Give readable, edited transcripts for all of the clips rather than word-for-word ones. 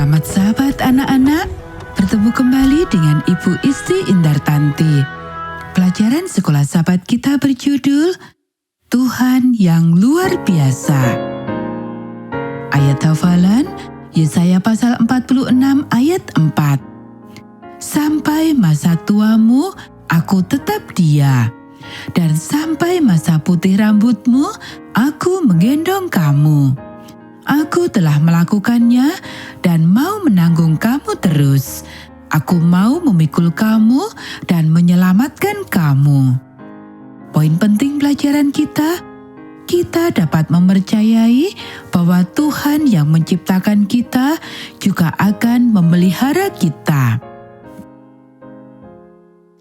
Selamat sahabat anak-anak, bertemu kembali dengan Ibu Isti Indartanti. Pelajaran sekolah sahabat kita berjudul Tuhan yang luar biasa. Ayat hafalan Yesaya pasal 46 ayat 4. Sampai masa tuamu aku tetap dia, dan sampai masa putih rambutmu aku menggendong kamu. Aku telah melakukannya dan mau menanggung kamu terus. Aku mau memikul kamu dan menyelamatkan kamu. Poin penting pelajaran kita dapat mempercayai bahwa Tuhan yang menciptakan kita juga akan memelihara kita.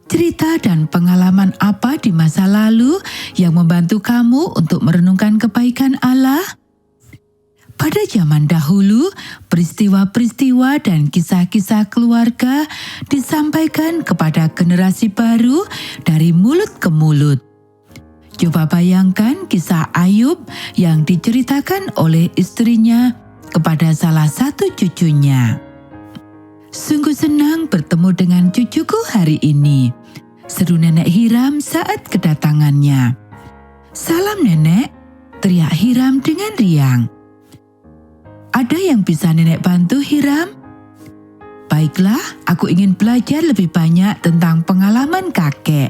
Cerita dan pengalaman apa di masa lalu yang membantu kamu untuk merenungkan kebaikan Allah? Pada zaman dahulu, peristiwa-peristiwa dan kisah-kisah keluarga disampaikan kepada generasi baru dari mulut ke mulut. Coba bayangkan kisah Ayub yang diceritakan oleh istrinya kepada salah satu cucunya. Sungguh senang bertemu dengan cucuku hari ini, seru Nenek Hiram saat kedatangannya. Salam Nenek, teriak Hiram dengan riang. Ada yang bisa Nenek bantu, Hiram? Baiklah, aku ingin belajar lebih banyak tentang pengalaman kakek.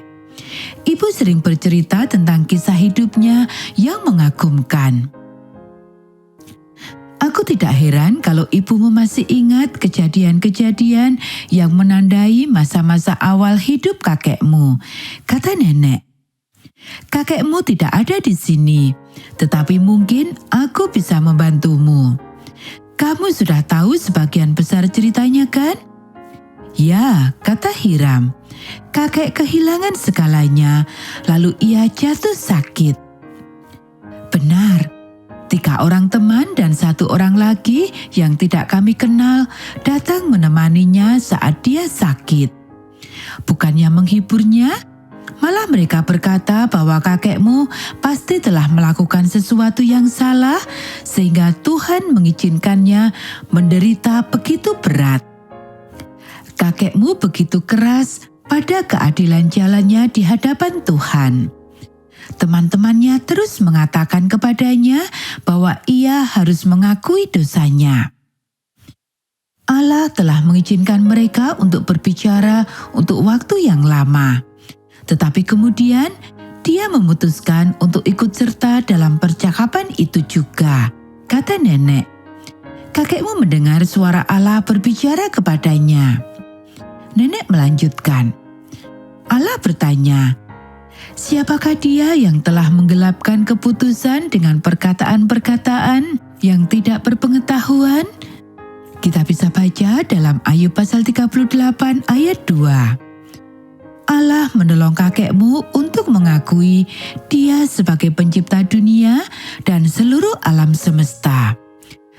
Ibu sering bercerita tentang kisah hidupnya yang mengagumkan. Aku tidak heran kalau ibumu masih ingat kejadian-kejadian yang menandai masa-masa awal hidup kakekmu, kata Nenek. Kakekmu tidak ada di sini, tetapi mungkin aku bisa membantumu. Kamu sudah tahu sebagian besar ceritanya kan? Ya, kata Hiram. Kakek kehilangan segalanya, lalu ia jatuh sakit. Benar, 3 orang teman dan 1 orang lagi yang tidak kami kenal datang menemaninya saat dia sakit. Bukannya menghiburnya, malah mereka berkata bahwa kakekmu pasti telah melakukan sesuatu yang salah sehingga Tuhan mengizinkannya menderita begitu berat. Kakekmu begitu keras pada keadilan jalannya di hadapan Tuhan. Teman-temannya terus mengatakan kepadanya bahwa ia harus mengakui dosanya. Allah telah mengizinkan mereka untuk berbicara untuk waktu yang lama. Tetapi kemudian dia memutuskan untuk ikut serta dalam percakapan itu juga, kata Nenek. Kakekmu mendengar suara Allah berbicara kepadanya. Nenek melanjutkan. Allah bertanya, siapakah dia yang telah menggelapkan keputusan dengan perkataan-perkataan yang tidak berpengetahuan? Kita bisa baca dalam Ayub pasal 38 ayat 2. Allah menolong kakekmu untuk mengakui Dia sebagai pencipta dunia dan seluruh alam semesta.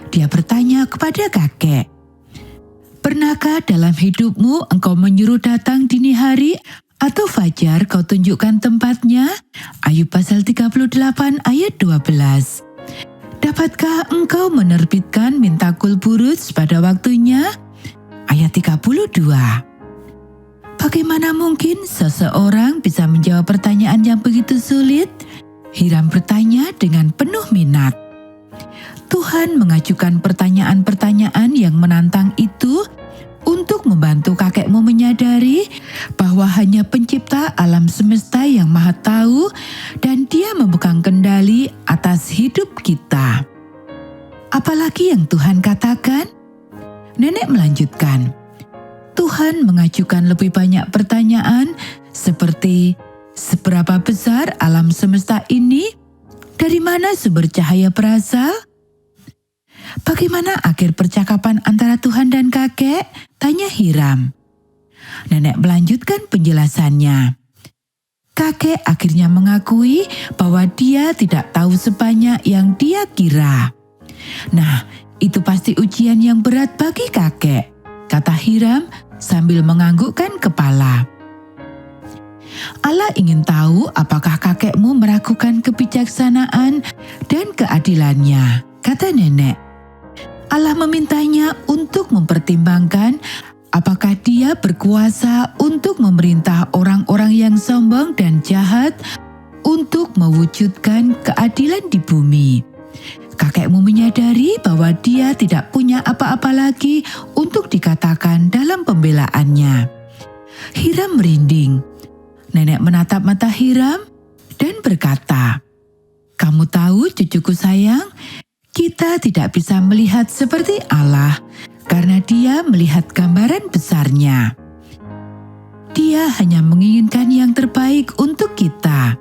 Dia bertanya kepada kakek, pernahkah dalam hidupmu engkau menyuruh datang dini hari atau fajar kau tunjukkan tempatnya? Ayub pasal 38 ayat 12. Dapatkah engkau menerbitkan mintakul buruj pada waktunya? Ayat 32. Bagaimana mungkin seseorang bisa menjawab pertanyaan yang begitu sulit? Hiram bertanya dengan penuh minat. Tuhan mengajukan pertanyaan-pertanyaan yang menantang itu untuk membantu kakekmu menyadari bahwa hanya pencipta alam semesta yang maha tahu dan dia memegang kendali atas hidup kita. Apalagi yang Tuhan katakan? Nenek melanjutkan. Tuhan mengajukan lebih banyak pertanyaan seperti seberapa besar alam semesta ini? Dari mana sumber cahaya berasal? Bagaimana akhir percakapan antara Tuhan dan kakek? Tanya Hiram. Nenek melanjutkan penjelasannya. Kakek akhirnya mengakui bahwa dia tidak tahu sebanyak yang dia kira. Nah, itu pasti ujian yang berat bagi kakek, kata Hiram sambil menganggukkan kepala. Allah ingin tahu apakah kakekmu meragukan kebijaksanaan dan keadilannya, kata Nenek. Allah memintanya untuk mempertimbangkan apakah dia berkuasa untuk memerintah orang-orang yang sombong dan jahat untuk mewujudkan keadilan di bumi. Kakekmu menyadari bahwa dia tidak punya apa-apa lagi untuk dikatakan dalam pembelaannya. Hiram merinding. Nenek menatap mata Hiram dan berkata, "Kamu tahu, cucuku sayang, kita tidak bisa melihat seperti Allah karena Dia melihat gambaran besarnya. Dia hanya menginginkan yang terbaik untuk kita.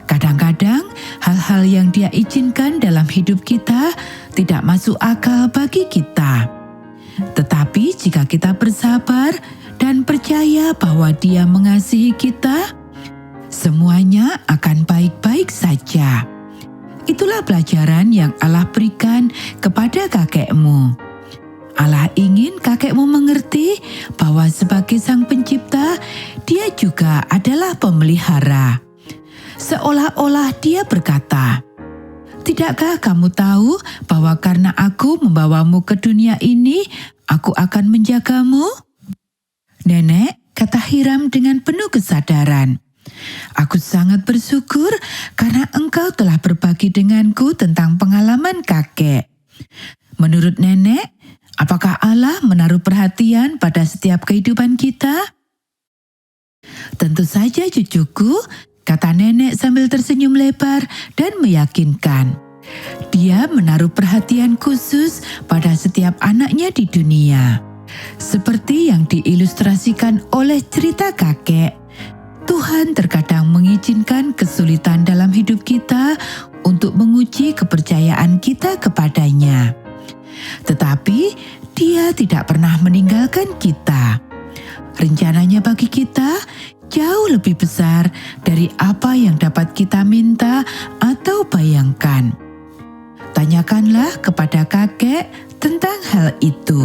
Kadang-kadang hal-hal yang Dia izinkan dalam hidup kita tidak masuk akal bagi kita. Tetapi jika kita bersabar dan percaya bahwa Dia mengasihi kita, semuanya akan baik-baik saja." Itulah pelajaran yang Allah berikan kepada kakekmu. Allah ingin kakekmu mengerti bahwa sebagai Sang Pencipta, Dia juga adalah pemelihara. Seolah-olah Dia berkata, "Tidakkah kamu tahu bahwa karena aku membawamu ke dunia ini, aku akan menjagamu?" "Nenek," kata Hiram dengan penuh kesadaran, "aku sangat bersyukur karena engkau telah berbagi denganku tentang pengalaman kakek. Menurut nenek, apakah Allah menaruh perhatian pada setiap kehidupan kita?" "Tentu saja, cucuku," kata nenek sambil tersenyum lebar dan meyakinkan. "Dia menaruh perhatian khusus pada setiap anaknya di dunia. Seperti yang diilustrasikan oleh cerita kakek, Tuhan terkadang mengizinkan kesulitan dalam hidup kita untuk menguji kepercayaan kita kepadanya. Tetapi Dia tidak pernah meninggalkan kita. Rencananya bagi kita jauh lebih besar dari apa yang dapat kita minta atau bayangkan. Tanyakanlah kepada kakek tentang hal itu."